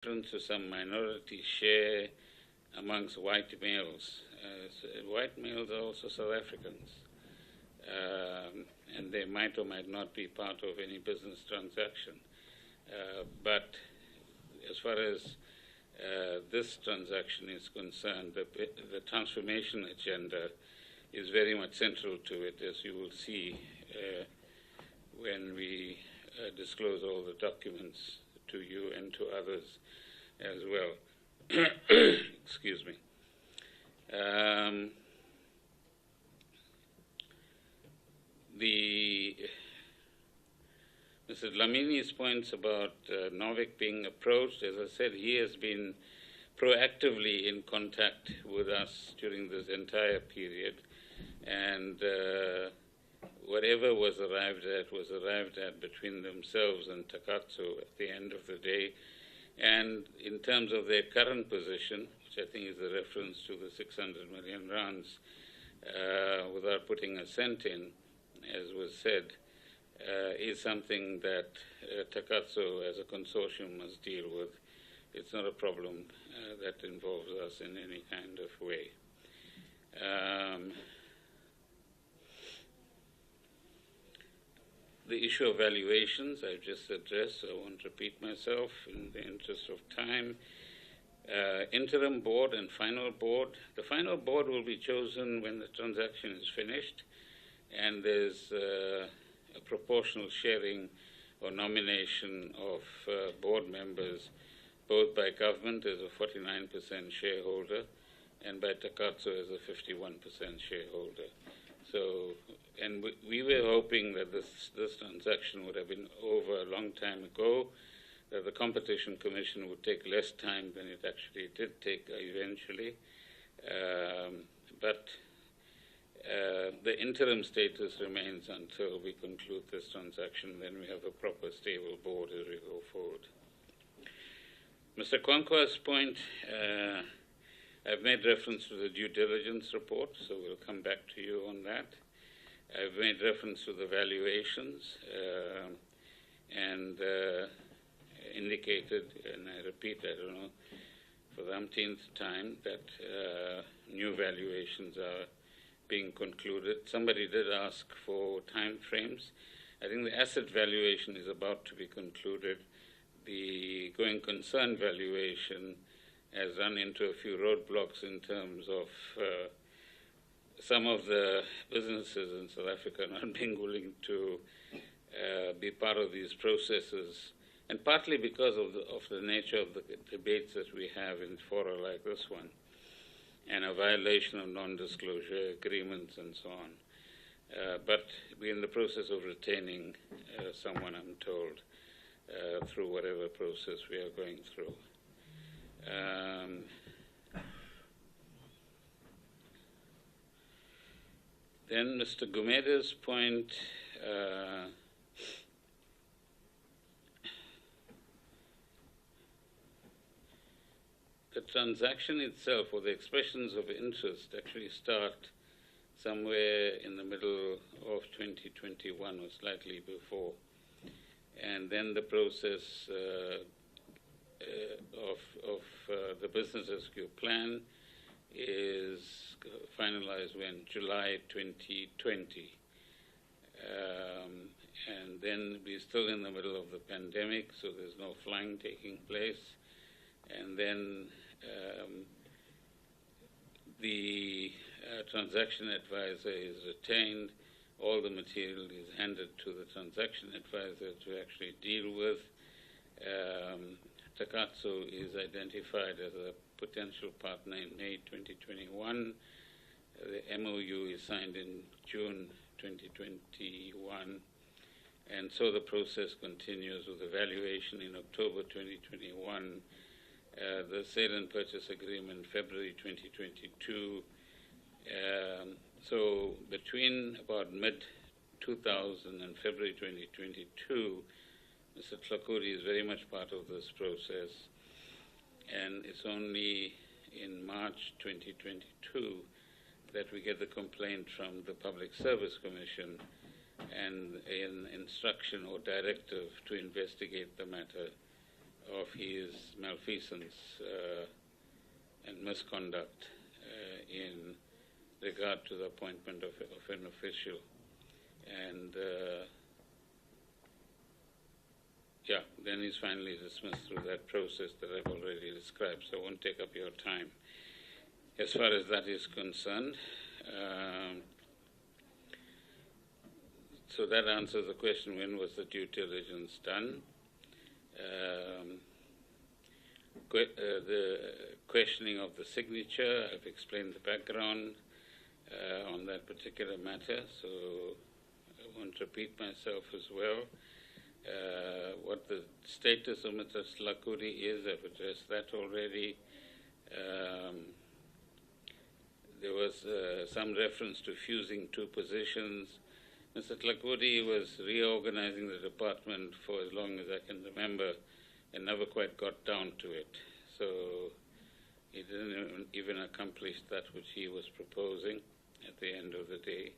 reference to some minority share amongst white males. White males are also South Africans, and they might or might not be part of any business transaction. But as far as this transaction is concerned, the transformation agenda is very much central to it, as you will see when we disclose all the documents to you and to others as well. Excuse me. Mr. Dlamini's points about Novik being approached, as I said, he has been proactively in contact with us during this entire period, and whatever was arrived at between themselves and Takatsu at the end of the day. And in terms of their current position, which I think is a reference to the 600 million rands, without putting a cent in, as was said, is something that Takatsu as a consortium must deal with. It's not a problem that involves us in any kind of way. The issue of valuations I've just addressed, so I won't repeat myself in the interest of time. Interim board and final board. The final board will be chosen when the transaction is finished, and there's a proportional sharing or nomination of board members, both by government as a 49% shareholder and by Takatsu as a 51% shareholder. So, and we were hoping that this transaction would have been over a long time ago, that the Competition Commission would take less time than it actually did take eventually. But the interim status remains until we conclude this transaction. Then we have a proper, stable board as we go forward. Mr. Kwankwa's point, I've made reference to the due diligence report, so we'll come back to you on that. I've made reference to the valuations and indicated, and I repeat, I don't know, for the umpteenth time, that new valuations are being concluded. Somebody did ask for time frames. I think the asset valuation is about to be concluded. The going concern valuation has run into a few roadblocks in terms of some of the businesses in South Africa not being willing to be part of these processes, and partly because of the nature of the debates that we have in fora like this one, and a violation of non-disclosure agreements and so on. But we're in the process of retaining someone, I'm told, through whatever process we are going through. Then Mr. Gumeda's point, the transaction itself, or the expressions of interest, actually start somewhere in the middle of 2021 or slightly before. And then the process of the business executive plan is finalized when July 2020. And then we're still in the middle of the pandemic, so there's no flying taking place. And then the transaction advisor is retained. All the material is handed to the transaction advisor to actually deal with. Takatsu is identified as a potential partner in May 2021. The MOU is signed in June 2021. And so the process continues with evaluation in October 2021, the sale and purchase agreement February 2022. So between about mid-2000 and February 2022, Mr. Tlakuri is very much part of this process, and it's only in March 2022 that we get the complaint from the Public Service Commission and an instruction or directive to investigate the matter of his malfeasance and misconduct in regard to the appointment of an official. And then he's finally dismissed through that process that I've already described, so I won't take up your time. As far as that is concerned, so that answers the question, when was the due diligence done? The questioning of the signature, I've explained the background on that particular matter, so I won't repeat myself as well. What the status of Mr. Tlhakudi is, I've addressed that already. There was some reference to fusing two positions. Mr. Tlhakudi was reorganizing the department for as long as I can remember and never quite got down to it. So he didn't even accomplish that which he was proposing at the end of the day.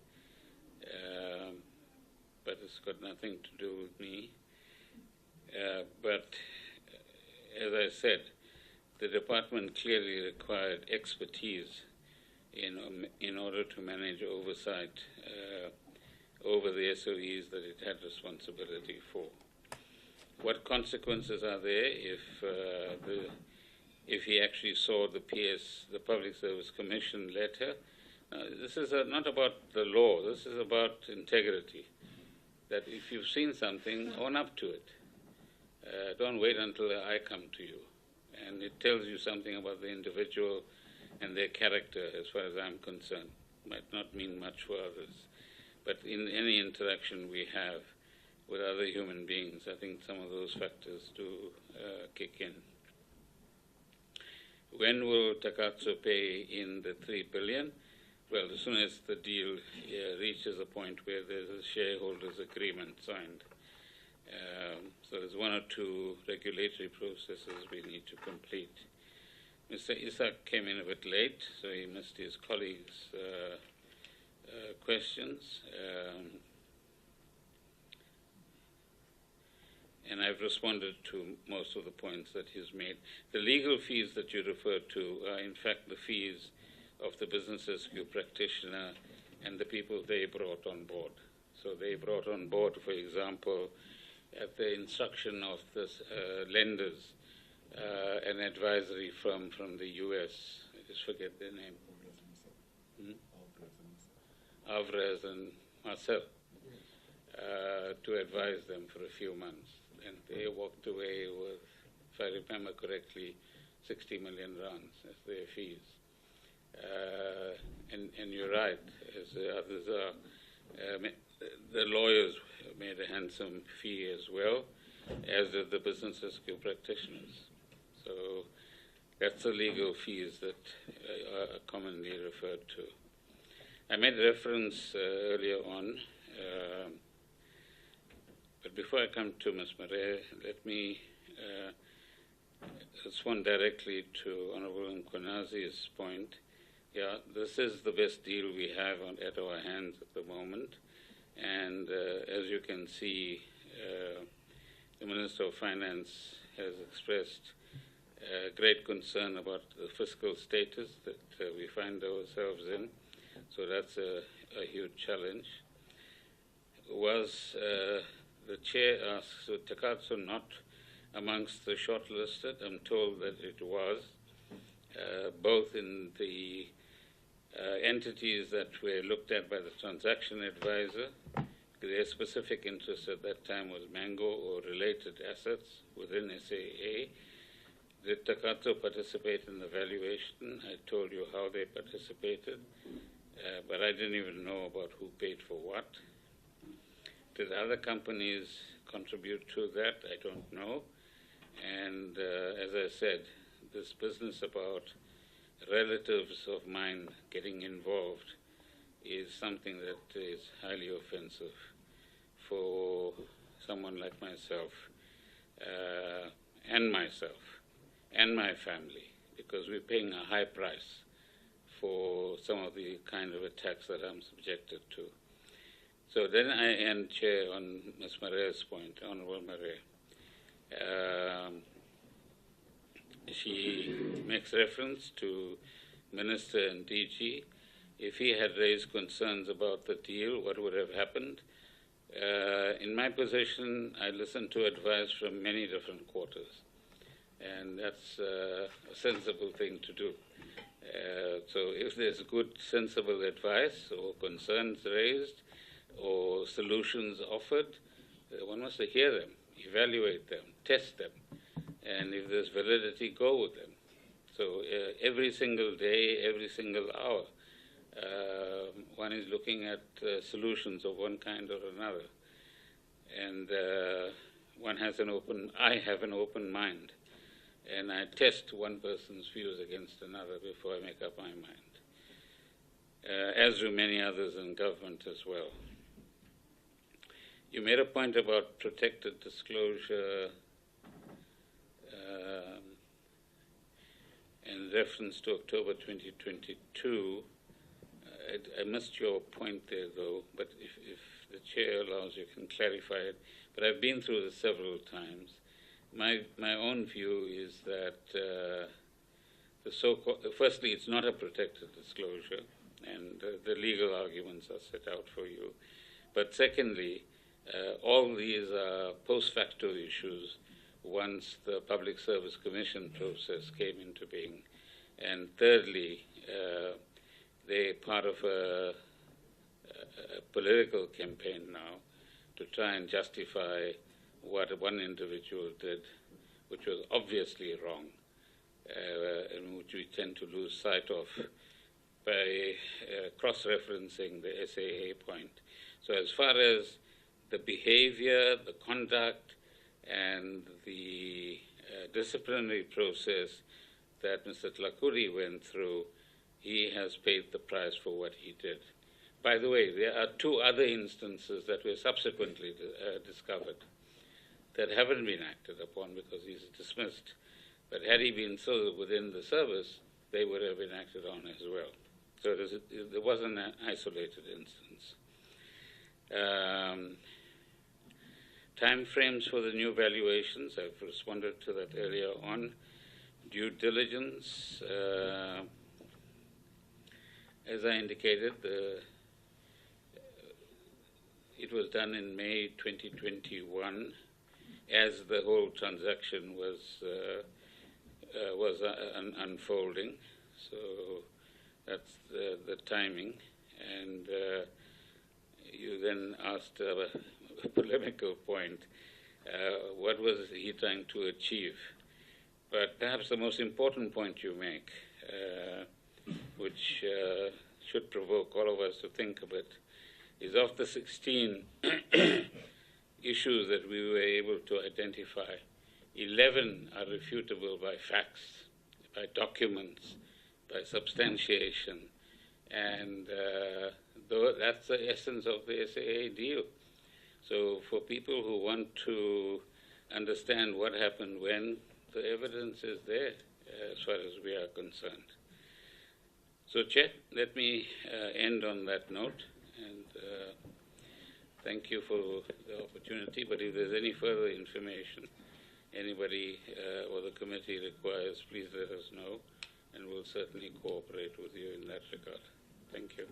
But it's got nothing to do with me. But as I said, the department clearly required expertise in order to manage oversight over the SOEs that it had responsibility for. What consequences are there if he actually saw the Public Service Commission letter? This is not about the law, this is about integrity. That if you've seen something, own up to it. Don't wait until I come to you. And it tells you something about the individual and their character, as far as I'm concerned. Might not mean much for others. But in any interaction we have with other human beings, I think some of those factors do kick in. When will Takatsu pay in the 3 billion? Well, as soon as the deal reaches a point where there's a shareholders' agreement signed. So there's one or two regulatory processes we need to complete. Mr. Isak came in a bit late, so he missed his colleagues' questions. And I've responded to most of the points that he's made. The legal fees that you referred to are in fact the fees of the business rescue practitioner and the people they brought on board. So they brought on board, for example, at the instruction of the lenders, an advisory firm from the US. I just forget their name. Alvarez and Marcel, to advise them for a few months. And they walked away with, if I remember correctly, 60 million rands as their fees. And you're right, as the others are. The lawyers made a handsome fee as well, as did the business rescue practitioners. So that's the legal fees that are commonly referred to. I made reference earlier on, but before I come to Ms. Murray, let me respond directly to Honorable Mkonazi's point. Yeah, this is the best deal we have at our hands at the moment. And as you can see, the Minister of Finance has expressed great concern about the fiscal status that we find ourselves in. So that's a huge challenge. Was the chair asked, so Takatsu not amongst the shortlisted? I'm told that it was, both in the entities that were looked at by the transaction advisor. Their specific interest at that time was Mango or related assets within SAA. Did Takatsu participate in the valuation? I told you how they participated, but I didn't even know about who paid for what. Did other companies contribute to that? I don't know. And as I said, this business about relatives of mine getting involved is something that is highly offensive for someone like myself and my family, because we're paying a high price for some of the kind of attacks that I'm subjected to. So then I end, Chair, on Ms. Murray's point, Honorable Murray. she makes reference to Minister and DG. If he had raised concerns about the deal, what would have happened? In my position, I listen to advice from many different quarters, and that's a sensible thing to do. So if there's good, sensible advice or concerns raised or solutions offered, one must hear them, evaluate them, test them, and if there's validity, go with them. So every single day, every single hour, one is looking at solutions of one kind or another. And I have an open mind. And I test one person's views against another before I make up my mind, as do many others in government as well. You made a point about protected disclosure in reference to October 2022. I missed your point there, though, but if the chair allows, you can clarify it. But I've been through this several times. My own view is that the so-called, firstly, it's not a protected disclosure, and the legal arguments are set out for you. But secondly, all these are post facto issues once the Public Service Commission process came into being. And thirdly, they're part of a political campaign now to try and justify what one individual did, which was obviously wrong, and which we tend to lose sight of by cross-referencing the SAA point. So as far as the behavior, the conduct, and the disciplinary process that Mr. Tlakuri went through, he has paid the price for what he did. By the way, there are two other instances that were subsequently discovered that haven't been acted upon because he's dismissed. But had he been still within the service, they would have been acted on as well. So there wasn't an isolated instance. Time frames for the new valuations, I've responded to that earlier on. Due diligence, as I indicated, it was done in May 2021 as the whole transaction was unfolding. So that's the timing. And you then asked a polemical point, what was he trying to achieve? But perhaps the most important point you make, which should provoke all of us to think of it, is of the 16 issues that we were able to identify, 11 are refutable by facts, by documents, by substantiation, and that's the essence of the SAA deal. So for people who want to understand what happened when, the evidence is there as far as we are concerned. So, Chair, let me end on that note, and thank you for the opportunity. But if there's any further information anybody or the committee requires, please let us know, and we'll certainly cooperate with you in that regard. Thank you.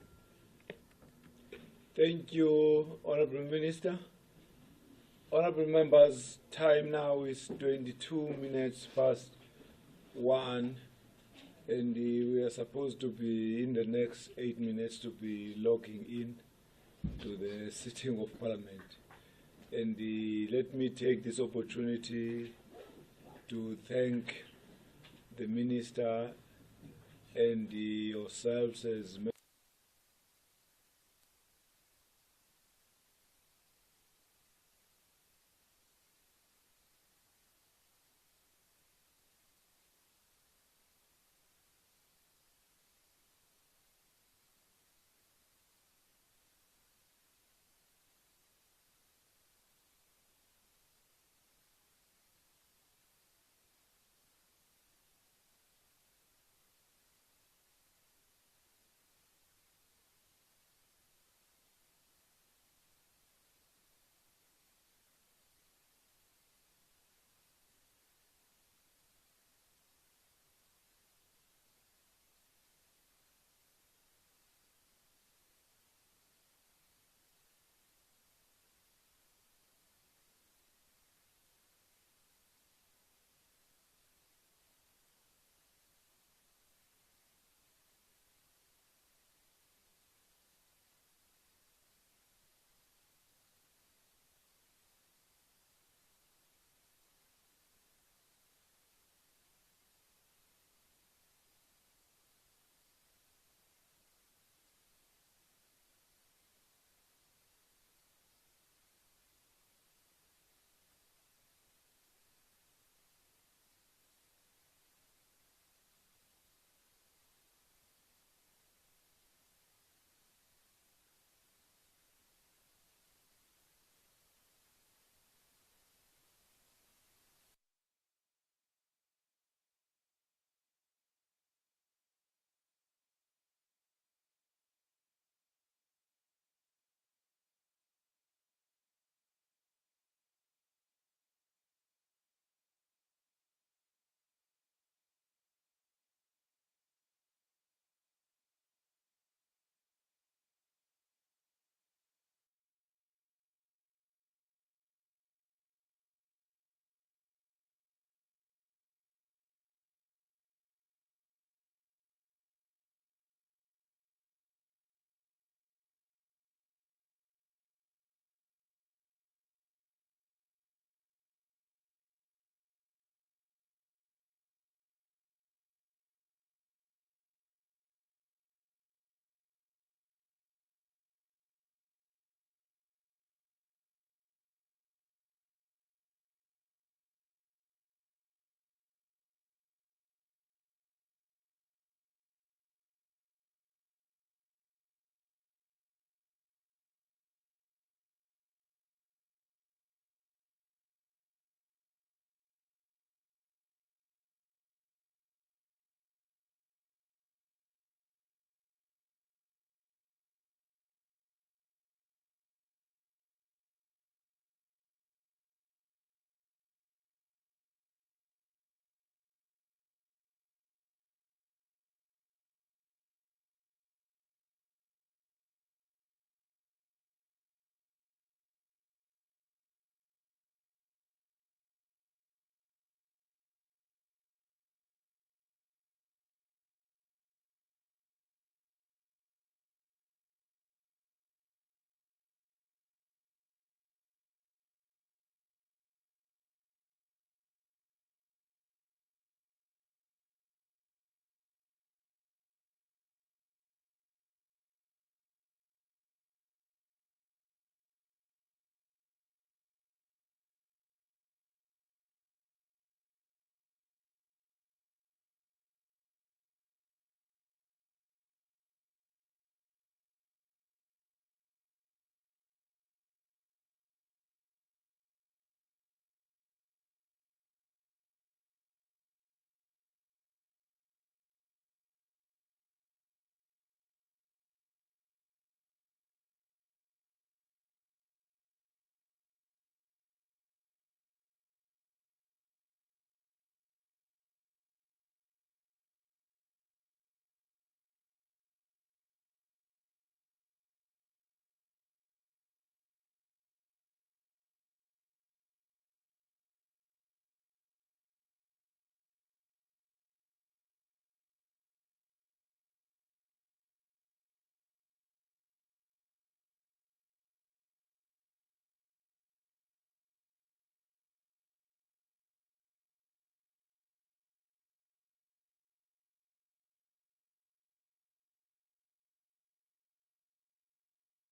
Thank you, Honourable Minister. Honourable members, time now is 22 minutes past 1, and we are supposed to be in the next 8 minutes to be logging in to the sitting of Parliament. And let me take this opportunity to thank the Minister and yourselves as members